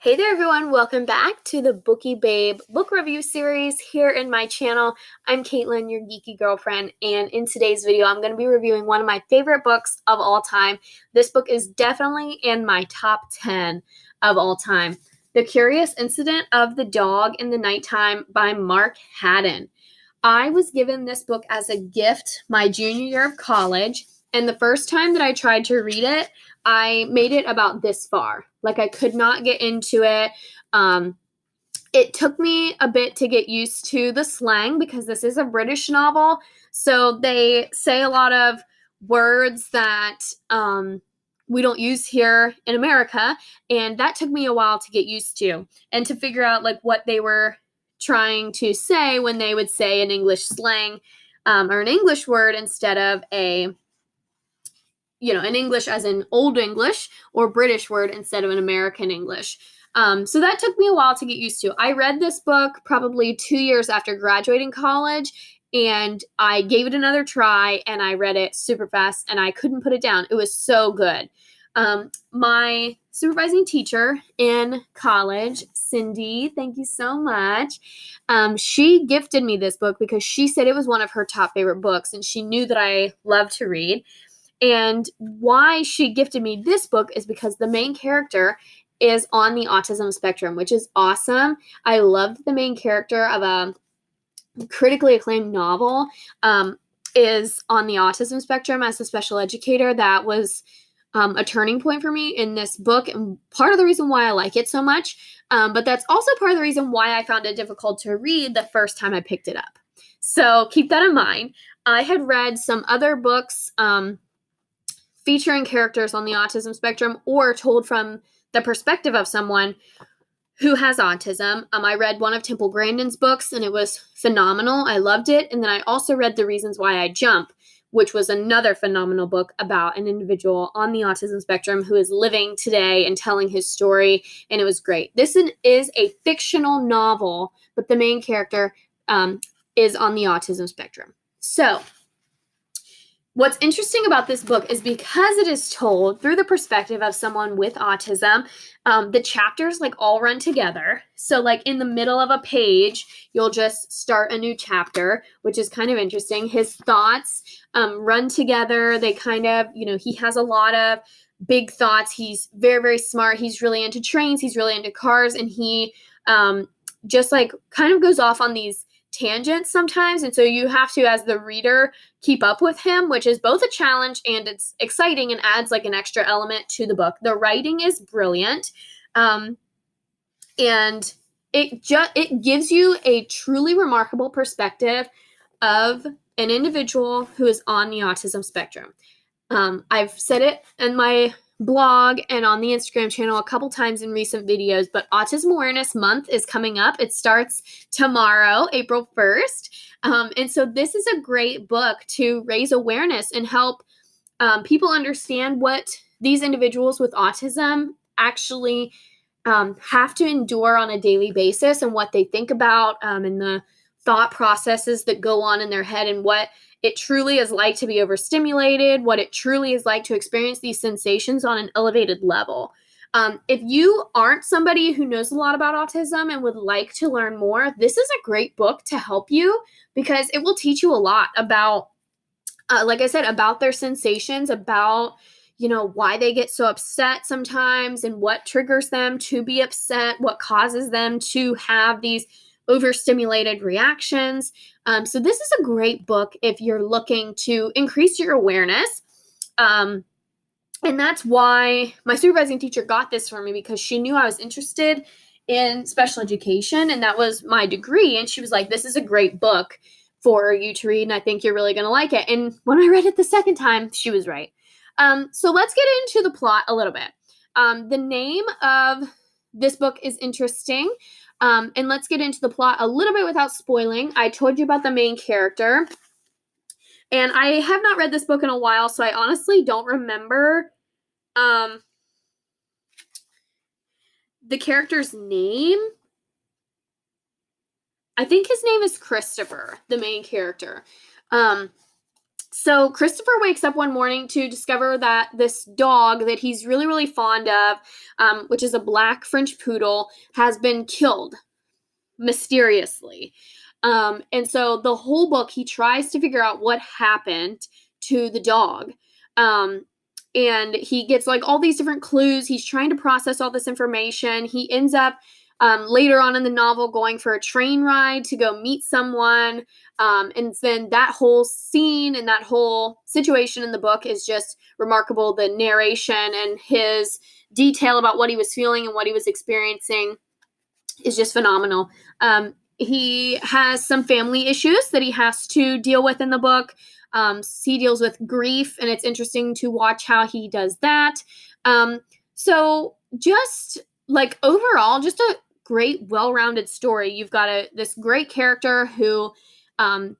Hey there, everyone. Welcome back to the Bookie Babe book review series here in my channel. I'm Caitlin, your geeky girlfriend, and in today's video, I'm going to be reviewing one of my favorite books of all time. This book is definitely in my top 10 of all time. The Curious Incident of the Dog in the Nighttime by Mark Haddon. I was given this book as a gift my junior year of college, and the first time that I tried to read it, I made it about this far. Like, I could not get into it. It took me a bit to get used to the slang because this is a British novel. So they say a lot of words that we don't use here in America. And that took me a while to get used to and to figure out like what they were trying to say when they would say an English slang or an English word instead of an English as in Old English or British word instead of an American English. So that took me a while to get used to. I read this book probably 2 years after graduating college, and I gave it another try, and I read it super fast, and I couldn't put it down. It was so good. My supervising teacher in college, Cindy, thank you so much. She gifted me this book because she said it was one of her top favorite books, and she knew that I love to read. And why she gifted me this book is because the main character is on the autism spectrum, which is awesome. I loved the main character of a critically acclaimed novel is on the autism spectrum as a special educator. That was a turning point for me in this book, and part of the reason why I like it so much. But that's also part of the reason why I found it difficult to read the first time I picked it up. So keep that in mind. I had read some other books featuring characters on the autism spectrum or told from the perspective of someone who has autism. I read one of Temple Grandin's books and it was phenomenal. I loved it. And then I also read The Reasons Why I Jump, which was another phenomenal book about an individual on the autism spectrum who is living today and telling his story. And it was great. This is a fictional novel, but the main character is on the autism spectrum. So, what's interesting about this book is because it is told through the perspective of someone with autism, the chapters like all run together. So like in the middle of a page, you'll just start a new chapter, which is kind of interesting. His thoughts run together. They kind of, he has a lot of big thoughts. He's very, very smart. He's really into trains. He's really into cars. And he just like kind of goes off on these tangents sometimes. And so you have to, as the reader, keep up with him, which is both a challenge and it's exciting and adds like an extra element to the book. The writing is brilliant. And it gives you a truly remarkable perspective of an individual who is on the autism spectrum. I've said it in my blog and on the Instagram channel a couple times in recent videos, but Autism Awareness Month is coming up. It starts tomorrow, April 1st. And so this is a great book to raise awareness and help people understand what these individuals with autism actually have to endure on a daily basis and what they think about and the thought processes that go on in their head and what it truly is like to be overstimulated, what it truly is like to experience these sensations on an elevated level. If you aren't somebody who knows a lot about autism and would like to learn more, this is a great book to help you because it will teach you a lot about, like I said, about their sensations, about why they get so upset sometimes and what triggers them to be upset, what causes them to have these overstimulated reactions. So this is a great book if you're looking to increase your awareness. And that's why my supervising teacher got this for me because she knew I was interested in special education and that was my degree. And she was like, this is a great book for you to read and I think you're really going to like it. And when I read it the second time, she was right. So let's get into the plot a little bit. The name of this book is interesting. And let's get into the plot a little bit without spoiling. I told you about the main character. And I have not read this book in a while, so I honestly don't remember the character's name. I think his name is Christopher, the main character. So Christopher wakes up one morning to discover that this dog that he's really, really fond of, which is a black French poodle, has been killed mysteriously. And so the whole book, he tries to figure out what happened to the dog. Um, and he gets like all these different clues. He's trying to process all this information. He ends up later on in the novel going for a train ride to go meet someone. And then that whole scene and that whole situation in the book is just remarkable. The narration and his detail about what he was feeling and what he was experiencing is just phenomenal. He has some family issues that he has to deal with in the book. He deals with grief, and it's interesting to watch how he does that. So just like overall, just a great, well-rounded story. You've got this great character who um,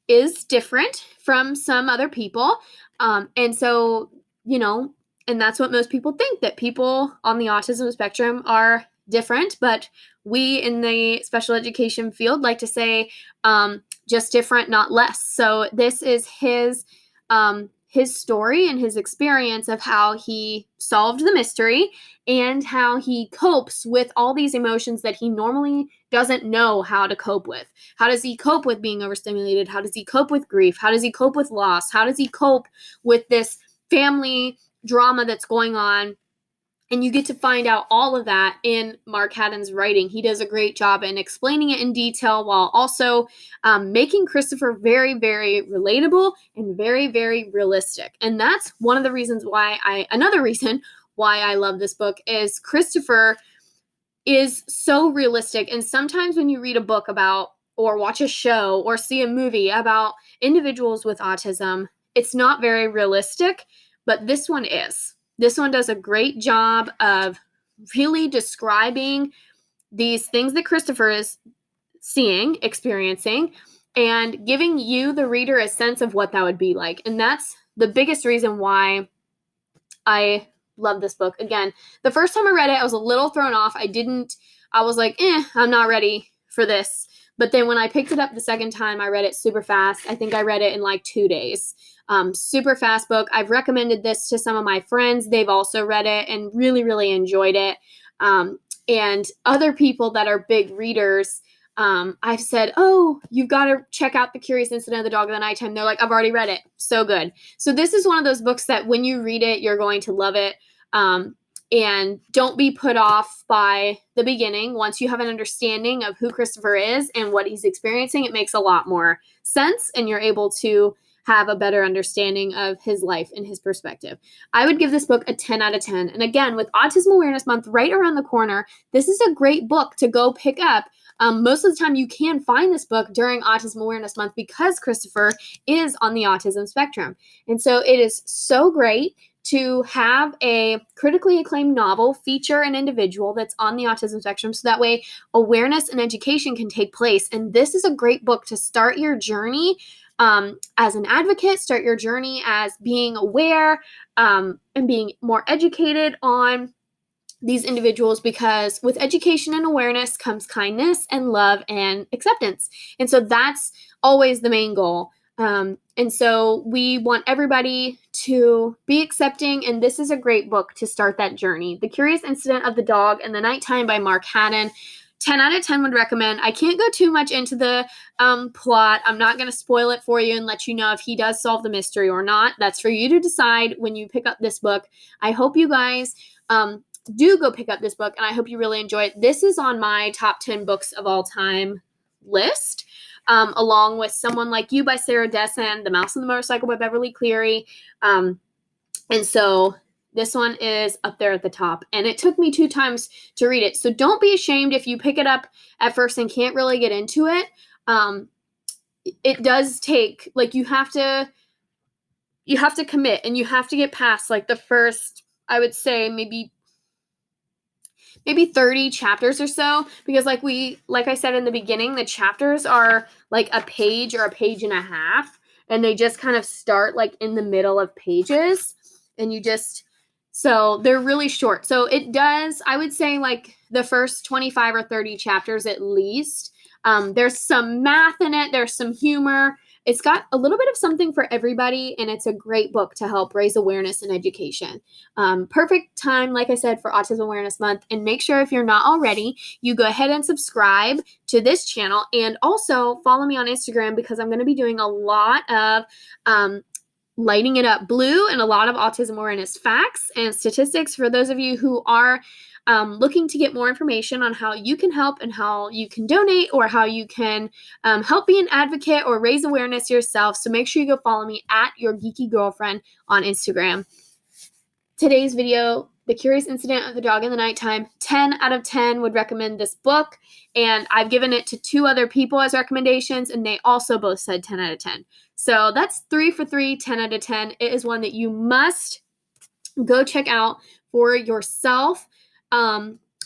is different from some other people. And so, you know, and that's what most people think, that people on the autism spectrum are different, but we in the special education field like to say just different, not less. So this is his story and his experience of how he solved the mystery and how he copes with all these emotions that he normally doesn't know how to cope with. How does he cope with being overstimulated? How does he cope with grief? How does he cope with loss? How does he cope with this family drama that's going on? And you get to find out all of that in Mark Haddon's writing. He does a great job in explaining it in detail while also making Christopher very, very relatable and very, very realistic. And that's one of the reasons another reason why I love this book is Christopher is so realistic. And sometimes when you read a book about or watch a show or see a movie about individuals with autism, it's not very realistic, but this one is. This one does a great job of really describing these things that Christopher is seeing, experiencing, and giving you, the reader, a sense of what that would be like. And that's the biggest reason why I love this book. Again, the first time I read it, I was a little thrown off. I was like, I'm not ready for this. But then when I picked it up the second time, I read it super fast. I think I read it in like 2 days. Super fast book. I've recommended this to some of my friends. They've also read it and really, really enjoyed it. And other people that are big readers, I've said, oh, you've got to check out The Curious Incident of the Dog of the Nighttime. They're like, I've already read it. So good. So this is one of those books that when you read it, you're going to love it. And don't be put off by the beginning. Once you have an understanding of who Christopher is and what he's experiencing, it makes a lot more sense, and you're able to have a better understanding of his life and his perspective. I would give this book a 10 out of 10. And again, with Autism Awareness Month right around the corner, this is a great book to go pick up. Most of the time you can find this book during Autism Awareness Month because Christopher is on the autism spectrum. And so it is so great to have a critically acclaimed novel feature an individual that's on the autism spectrum, so that way awareness and education can take place. And this is a great book to start your journey as an advocate, start your journey as being aware and being more educated on these individuals, because with education and awareness comes kindness and love and acceptance. And so that's always the main goal. And so we want everybody to be accepting, and this is a great book to start that journey. The Curious Incident of the Dog and the Nighttime by Mark Haddon. 10 out of 10 would recommend. I can't go too much into the plot. I'm not going to spoil it for you and let you know if he does solve the mystery or not. That's for you to decide when you pick up this book. I hope you guys do go pick up this book, and I hope you really enjoy it. This is on my top 10 books of all time list, along with Someone Like You by Sarah Dessen, The Mouse and the Motorcycle by Beverly Cleary. And so this one is up there at the top, and it took me 2 times to read it. So don't be ashamed if you pick it up at first and can't really get into it. It does take, like, you have to commit, and you have to get past like the first, I would say maybe 30 chapters or so, because like I said in the beginning, the chapters are like a page or a page and a half, and they just kind of start like in the middle of pages, and so they're really short. So it does, I would say, like the first 25 or 30 chapters at least. There's some math in it, there's some humor, It's got a little bit of something for everybody, and it's a great book to help raise awareness and education. Perfect time, like I said, for Autism Awareness Month. And make sure, if you're not already, you go ahead and subscribe to this channel, and also follow me on Instagram, because I'm going to be doing a lot of lighting it up blue and a lot of autism awareness facts and statistics for those of you who are looking to get more information on how you can help and how you can donate, or how you can help be an advocate or raise awareness yourself. So make sure you go follow me at Your Geeky Girlfriend on Instagram. Today's video, The Curious Incident of the Dog in the Nighttime, 10 out of 10 would recommend this book, and I've given it to 2 other people as recommendations, and they also both said 10 out of 10. So that's 3 for 3, 10 out of 10. It is one that you must go check out for yourself.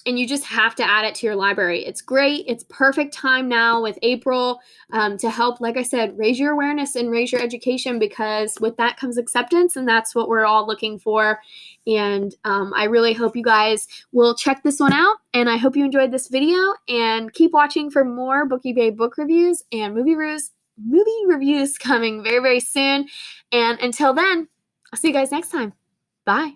And you just have to add it to your library. It's great. It's perfect time now with April to help, like I said, raise your awareness and raise your education, because with that comes acceptance, and that's what we're all looking for. And I really hope you guys will check this one out, and I hope you enjoyed this video, and keep watching for more Bookie Babe book reviews and movie reviews coming very, very soon. And until then, I'll see you guys next time. Bye.